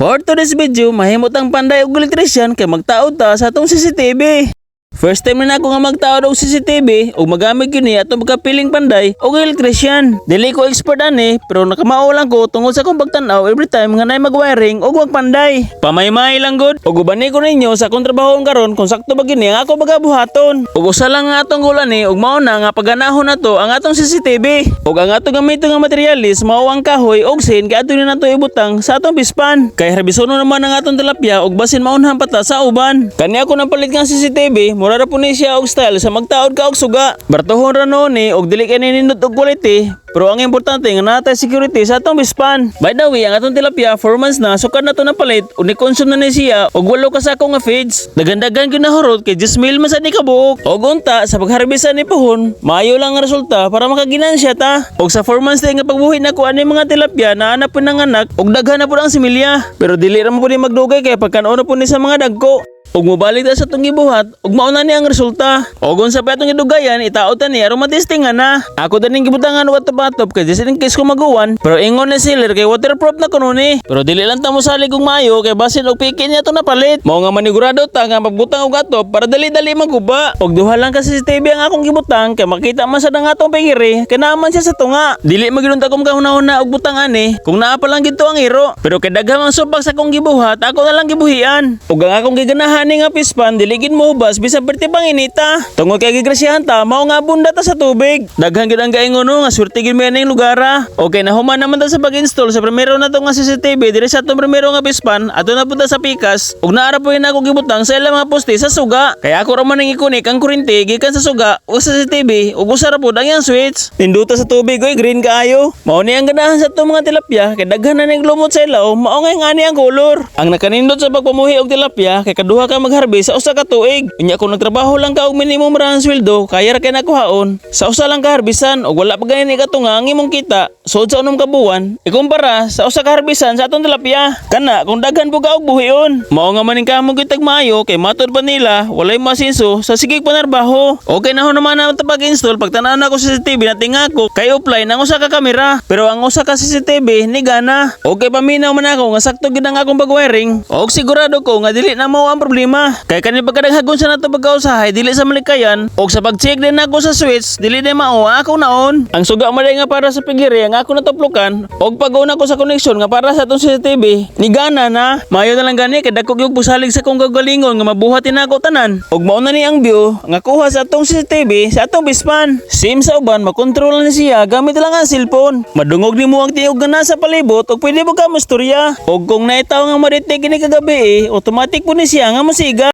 For today's video, mahimot ang panday og elektrisyan kay magtaod ta sa atong CCTV. First time na ako nga magtaod og CCTV o magamit kini atong pagkapiling panday og elektrisyan. Dili ko expert ani pero nakamao lang ko tungod sa akong pagtan-aw every time nga nay magwiring og magpanday. Pamay-may lang gud. Ug ubani ko ninyo sa akong trabahon karon kung sakto ba gini ang ako magabuhaton. Ug usa lang nga atong goal ani ug mao na nga paganahon nato ang atong CCTV. Ug ang atong gamito nga materialis mao ang kahoy og sin kay adto ni nato ibutang sa atong pispan. Kay harbisono naman ang atong tilapia ug basin maunhan pata sa uban. Kani ako nang palit nga CCTV mura ra po ni siya og style sa magtaod ka og suga. Bartuhon ra no ni og dili kay nindot og quality. Pero ang importante nga natay security sa atong bispan. By the way, ang atong tilapia 4 months na sukad na to na palit ug ni-consume na ni siya og 8 ka sako nga feeds. Dagandagan gyud na hurot kay 10 mil man sad ni kabuok. Og unta sa pagharbisan ni puhon, maayo lang ang resulta para makaginansya ta. Og sa 4 months nga pagbuhi nako ani mga tilapia na ana po nanganak og daghan na po ang similya. Pero dili ra mo pud magdugay kay pagkan-ono po ni sa mga dagko. Ug mobalik ta sa itong gibuhat, ug mauna ni ang resulta. Ug unsa pa itong gidugayan, itaot ta ni aron matestingan na. Ako daning gibutangan og atop-atop kay just in case ko maguwan, pero ingon ni seller kay waterproof na kuno ni. Pero dili lang ta mo salig og maayo kay basin og pikin niya to na palit. Mao nga manigurado ta nga magbutang og atop para dali-dali maguba. Ug duha lang ka CCTV ang akong gibutang kay makita man sad ang atong pagiri, kay naaman siya sa tunga. Dili magilunta ko kahuna-huna og butang ani, kung naa pa lang gito ang iro. Pero kay daghang ang subak sa akong gibuhat, ako na lang gibuhian. Ug ang akong giganahan ani nga pispan dili gid mo hubas bisan perti panginita. Tungod kay gigrasyahan ta mao nga bunda ta sa tubig. Daghan gid ang gaingon nga swerte gid mi ning lugar. Okay na human naman ta sa pag-install sa primero na to nga CCTV diri sa atong primero nga pispan ato na punta sa pikas. Ug naara po na ako gibutang sa ilang mga poste sa suga. Kaya ako ra man ning ikunik ang kuryente gikan sa suga o sa CCTV ug usa ra pud ang iyang switch. Ninduta sa tubig oy green kaayo. Mao ni ang ganahan sa atong mga tilapia kay daghan na ning lumot sa ilaw mao nga ngani ang color. Ang nakanindot sa pagpamuhi og tilapia kay kaduha ka sa usa ka tuig. Unya kung nagtrabaho lang ka og minimum ra ang sweldo, kaya ra kay nakuhaon. Sa usa lang ka harbisan og wala pa gani ka nga ang imong kita, sud sa unom ka buwan, ikumpara sa usa ka harbisan sa atong tilapia. Kana kung daghan po ka og buhion. Mao nga maning kamo gitag maayo kay matud pa nila, walay masinso sa sigig panarbaho. Okay na ho naman na pag-install pagtan-aw na ko sa CCTV na tinga ko kay offline ang usa ka kamera. Pero ang usa ka CCTV ni gana. Okay paminaw man ako nga sakto gid ang akong pag-wiring. Og sigurado ko nga dili na mao ang problema. Kay kani pagkadaghagon sa nato pagkausahay dili sa malikayan og sa pag-check din nako sa switch dili na mao ako naon. Ang suga man nga para sa pigiri ang ako natuplukan og pag-una ko sa connection nga para sa atong CCTV ni gana na. Mayo na lang gani kay dako gyud pusalig sa kong kagalingon nga mabuhatin nako tanan. Og mao na ni ang view nga kuha sa atong CCTV sa atong bispan. Sim sa uban makontrol na siya gamit lang ang cellphone. Madungog nimo ang tiog nga nasa palibot og pwede mo ka mastorya. Og kung naitaw nga ma-detect kini kagabi automatic po ni siya nga mosiga.